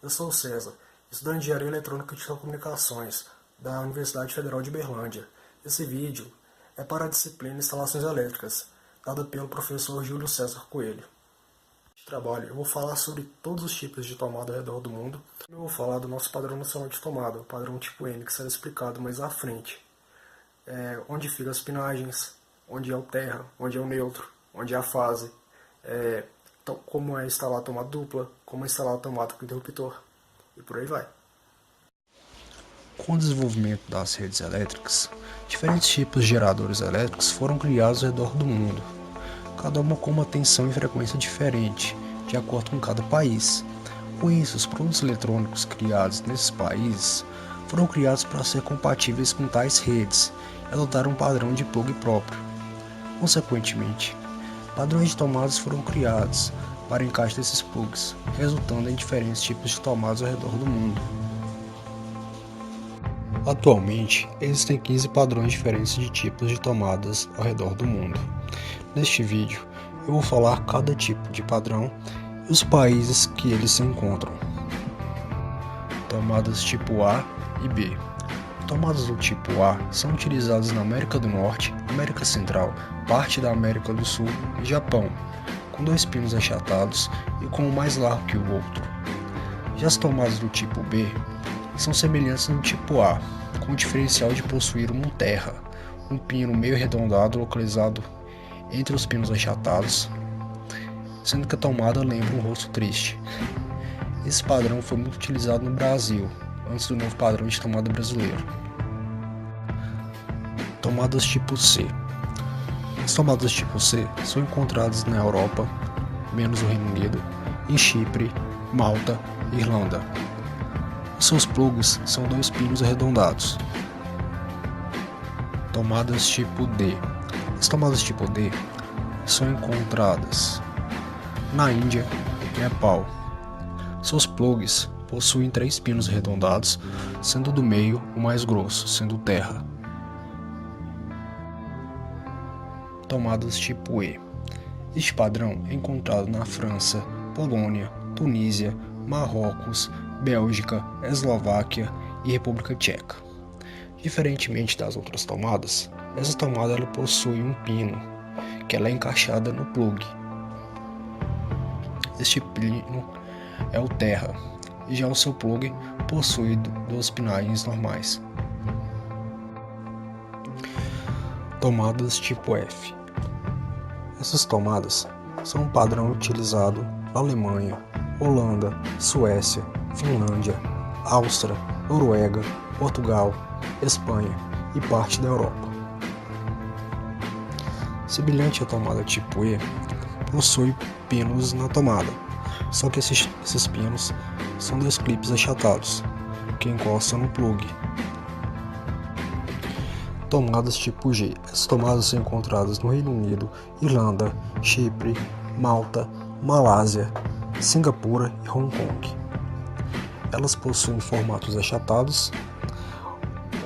Eu sou o César, estudante de Engenharia Eletrônica e Telecomunicações, da Universidade Federal de Berlândia. Esse vídeo é para a disciplina Instalações Elétricas, dada pelo professor Júlio César Coelho. Neste trabalho, eu vou falar sobre todos os tipos de tomada ao redor do mundo. Eu vou falar do nosso padrão nacional de tomada, o padrão tipo N, que será explicado mais à frente. Onde ficam as pinagens, onde é o terra, onde é o neutro, onde é a fase, como é instalar a tomada dupla, como é instalar a tomada com interruptor, e por aí vai. Com o desenvolvimento das redes elétricas, diferentes tipos de geradores elétricos foram criados ao redor do mundo, cada uma com uma tensão e frequência diferente, de acordo com cada país. Com isso, os produtos eletrônicos criados nesses países foram criados para ser compatíveis com tais redes e adotar um padrão de plug próprio. Consequentemente, padrões de tomadas foram criados para encaixe desses plugs, resultando em diferentes tipos de tomadas ao redor do mundo. Atualmente, existem 15 padrões diferentes de tipos de tomadas ao redor do mundo. Neste vídeo, eu vou falar cada tipo de padrão e os países que eles se encontram. Tomadas tipo A e B. Tomadas do tipo A são utilizadas na América do Norte, América Central, parte da América do Sul e Japão, com 2 pinos achatados e com um mais largo que o outro. Já as tomadas do tipo B são semelhantes no tipo A, com o diferencial de possuir uma terra, um pino meio arredondado localizado entre os pinos achatados, sendo que a tomada lembra um rosto triste. Esse padrão foi muito utilizado no Brasil, antes do novo padrão de tomada brasileiro. Tomadas tipo C. As tomadas tipo C são encontradas na Europa, menos o Reino Unido, em Chipre, Malta e Irlanda. Seus plugs são 2 pinos arredondados. Tomadas tipo D. As tomadas tipo D são encontradas na Índia e Nepal. Seus plugs possuem 3 pinos arredondados, sendo do meio o mais grosso, sendo terra. Tomadas tipo E. Este padrão é encontrado na França, Polônia, Tunísia, Marrocos, Bélgica, Eslováquia e República Tcheca. Diferentemente das outras tomadas, essa tomada ela possui um pino, que ela é encaixada no plug. Este pino é o terra, e já o seu plug possui 2 pinagens normais. Tomadas tipo F. Essas tomadas são um padrão utilizado na Alemanha, Holanda, Suécia, Finlândia, Áustria, Noruega, Portugal, Espanha e parte da Europa. Semelhante à tomada tipo E, possui pinos na tomada, só que esses pinos são 2 clipes achatados, que encostam no plug. Tomadas tipo G. Essas tomadas são encontradas no Reino Unido, Irlanda, Chipre, Malta, Malásia, Singapura e Hong Kong. Elas possuem formatos achatados,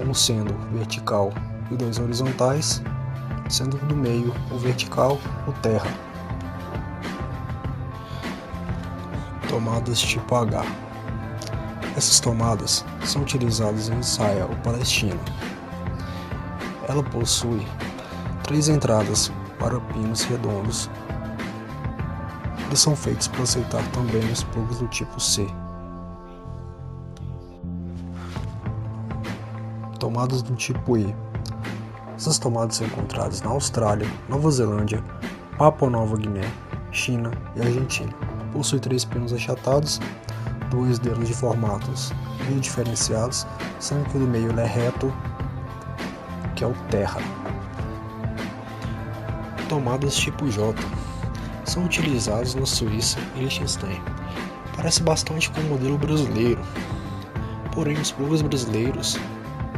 um sendo vertical e 2 horizontais, sendo do meio o vertical, o terra. Tomadas tipo H. Essas tomadas são utilizadas em Israel e Palestina. Ela possui 3 entradas para pinos redondos. Eles são feitos para aceitar também os plugs do tipo C. Tomadas do tipo E. Essas tomadas são encontradas na Austrália, Nova Zelândia, Papua Nova Guiné, China e Argentina. Possui 3 pinos achatados, 2 deles de formatos bem diferenciados, sendo que o do meio ele é reto, que é o terra. Tomadas tipo J são utilizadas na Suíça e Liechtenstein. Parece bastante com o modelo brasileiro, porém os plugs brasileiros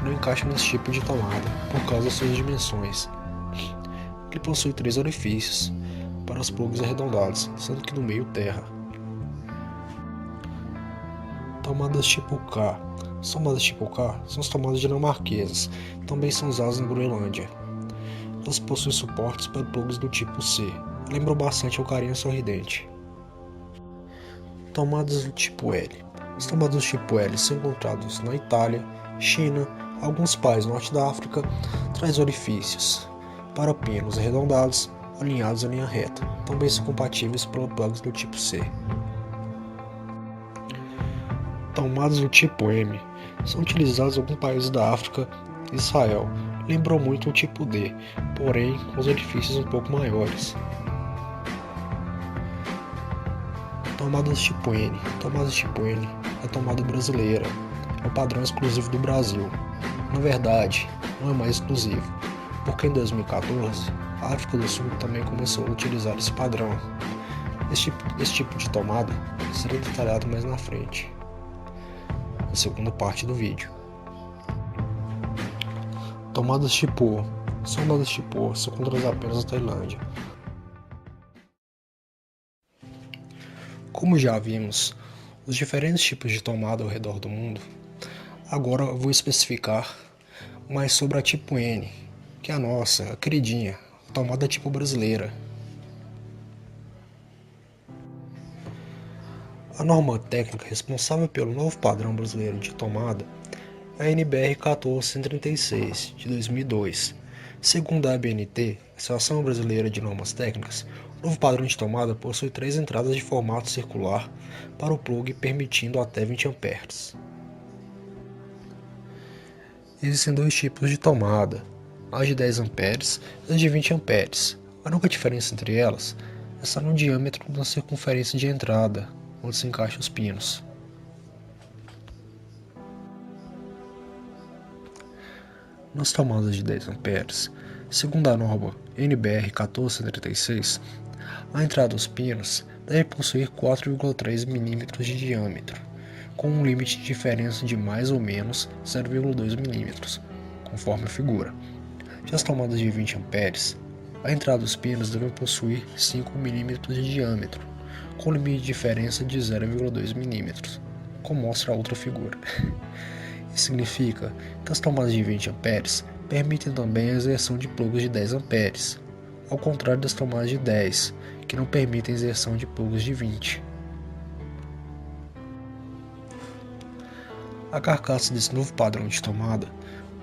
não encaixam nesse tipo de tomada por causa das suas dimensões. Ele possui 3 orifícios para os plugs arredondados, sendo que no meio terra. Tomadas tipo K. As tomadas tipo K são as tomadas dinamarquesas, também são usadas na Groenlândia. Elas possuem suportes para plugs do tipo C, lembram bastante ao carinha sorridente. Tomadas do tipo L. As tomadas tipo L são encontradas na Itália, China, alguns países no norte da África, traz orifícios para pinos arredondados, alinhados em linha reta, também são compatíveis para plugs do tipo C. Tomadas do tipo M são utilizadas em alguns países da África e Israel, lembrou muito o tipo D, porém com os orifícios um pouco maiores. Tomadas tipo N. Tomadas tipo N é a tomada brasileira, é o padrão exclusivo do Brasil. Na verdade, não é mais exclusivo, porque em 2014 a África do Sul também começou a utilizar esse padrão. Esse tipo de tomada será detalhado mais na frente, na segunda parte do vídeo. Tomadas tipo O. Tomadas tipo O são encontradas apenas na Tailândia. Como já vimos os diferentes tipos de tomada ao redor do mundo, agora eu vou especificar mais sobre a tipo N, que é a nossa, a queridinha, a tomada tipo brasileira. A norma técnica responsável pelo novo padrão brasileiro de tomada é a NBR 1436, de 2002. Segundo a ABNT, Associação Brasileira de Normas Técnicas, o novo padrão de tomada possui 3 entradas de formato circular para o plug, permitindo até 20 amperes. Existem 2 tipos de tomada, as de 10 amperes e as de 20 amperes. A única diferença entre elas está no diâmetro da circunferência de entrada, onde se encaixam os pinos. Nas tomadas de 10 amperes, segundo a norma NBR 1436, a entrada dos pinos deve possuir 4,3 mm de diâmetro, com um limite de diferença de mais ou menos 0,2 mm, conforme a figura. Já as tomadas de 20 amperes, a entrada dos pinos deve possuir 5 mm de diâmetro, com limite de diferença de 0,2 mm, como mostra a outra figura. Isso significa que as tomadas de 20 amperes permitem também a inserção de plugs de 10 amperes, ao contrário das tomadas de 10, que não permitem a inserção de plugs de 20. A carcaça desse novo padrão de tomada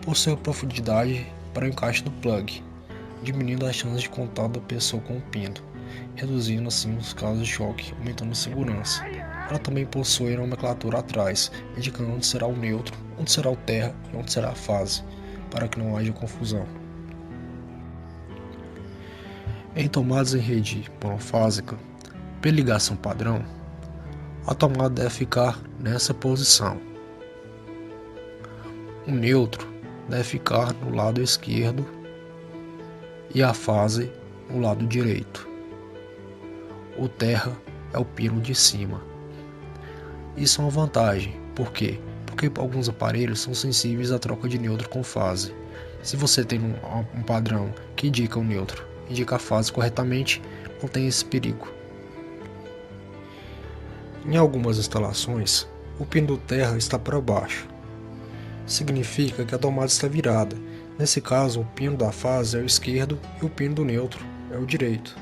possui profundidade para o encaixe do plug, diminuindo as chances de contato da pessoa com o pino, reduzindo assim os casos de choque, aumentando a segurança. Ela também possui nomenclatura atrás, indicando onde será o neutro, onde será o terra e onde será a fase, para que não haja confusão. Em tomadas em rede monofásica, pela ligação padrão, a tomada deve ficar nessa posição. O neutro deve ficar no lado esquerdo e a fase no lado direito. O terra é o pino de cima. Isso é uma vantagem, por quê? Porque alguns aparelhos são sensíveis à troca de neutro com fase. Se você tem um padrão que indica o neutro, indica a fase corretamente, não tem esse perigo. Em algumas instalações, o pino do terra está para baixo. Significa que a tomada está virada. Nesse caso, o pino da fase é o esquerdo e o pino do neutro é o direito.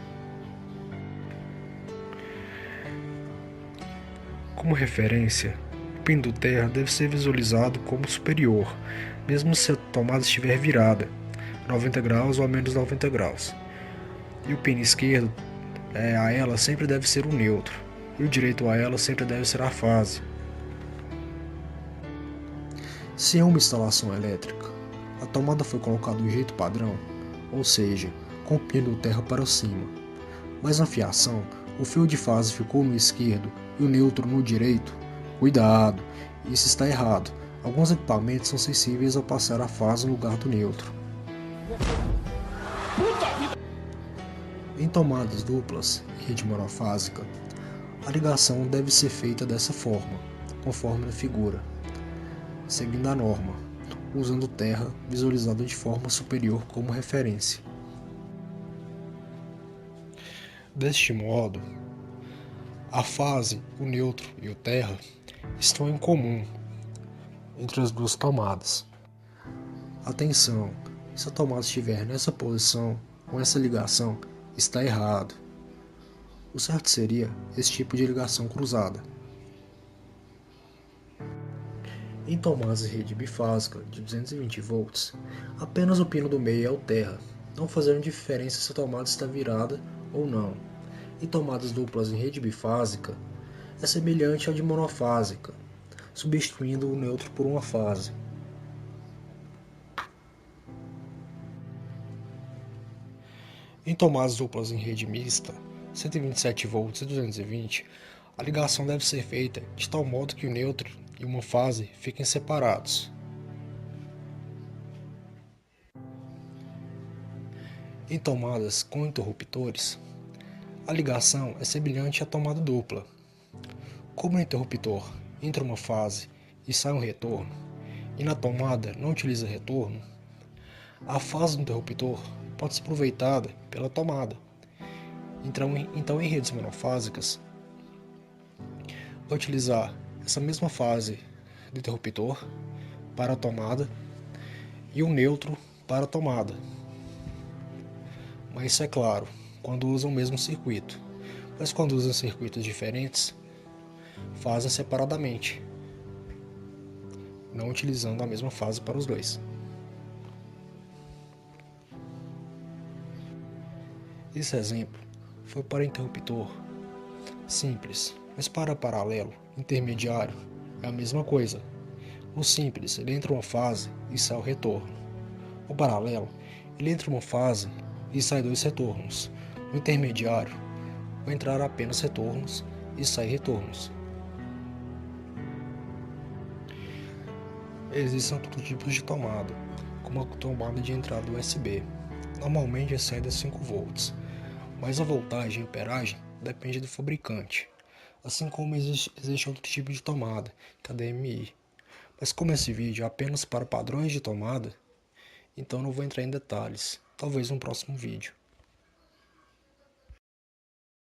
Como referência, o pino do terra deve ser visualizado como superior, mesmo se a tomada estiver virada, 90 graus ou a menos 90 graus. E o pino esquerdo a ela sempre deve ser o neutro, e o direito a ela sempre deve ser a fase. Se é uma instalação elétrica, a tomada foi colocada do jeito padrão, ou seja, com o pino do terra para cima, mas na fiação, o fio de fase ficou no esquerdo e o neutro no direito. Cuidado, isso está errado. Alguns equipamentos são sensíveis ao passar a fase no lugar do neutro. Em tomadas duplas e rede monofásica, a ligação deve ser feita dessa forma, conforme na figura, seguindo a norma, usando terra visualizada de forma superior como referência. Deste modo, a fase, o neutro e o terra estão em comum entre as duas tomadas. Atenção, se a tomada estiver nessa posição, com essa ligação, está errado. O certo seria esse tipo de ligação cruzada. Em tomadas de rede bifásica de 220 volts, apenas o pino do meio alterna, não fazendo diferença se a tomada está virada ou não. Em tomadas duplas em rede bifásica, é semelhante à de monofásica, substituindo o neutro por uma fase. Em tomadas duplas em rede mista, 127 volts e 220, a ligação deve ser feita de tal modo que o neutro e uma fase fiquem separados. Em tomadas com interruptores, a ligação é semelhante à tomada dupla. Como no interruptor entra uma fase e sai um retorno, e na tomada não utiliza retorno, a fase do interruptor pode ser aproveitada pela tomada. Então em redes monofásicas, vai utilizar essa mesma fase do interruptor para a tomada e o neutro para a tomada. Mas isso é claro, quando usam o mesmo circuito. Mas quando usam circuitos diferentes, fazem separadamente, não utilizando a mesma fase para os dois. Esse exemplo foi para interruptor simples, mas para paralelo intermediário é a mesma coisa. No simples, ele entra uma fase e sai o retorno. No paralelo, ele entra uma fase e sai dois retornos. No intermediário, vai entrar apenas retornos e sai retornos. Existem outros tipos de tomada, como a tomada de entrada USB. Normalmente a saída é 5 volts, mas a voltagem e amperagem depende do fabricante. Assim como existe outro tipo de tomada, que é a DMI. Mas como esse vídeo é apenas para padrões de tomada, então não vou entrar em detalhes, talvez no próximo vídeo.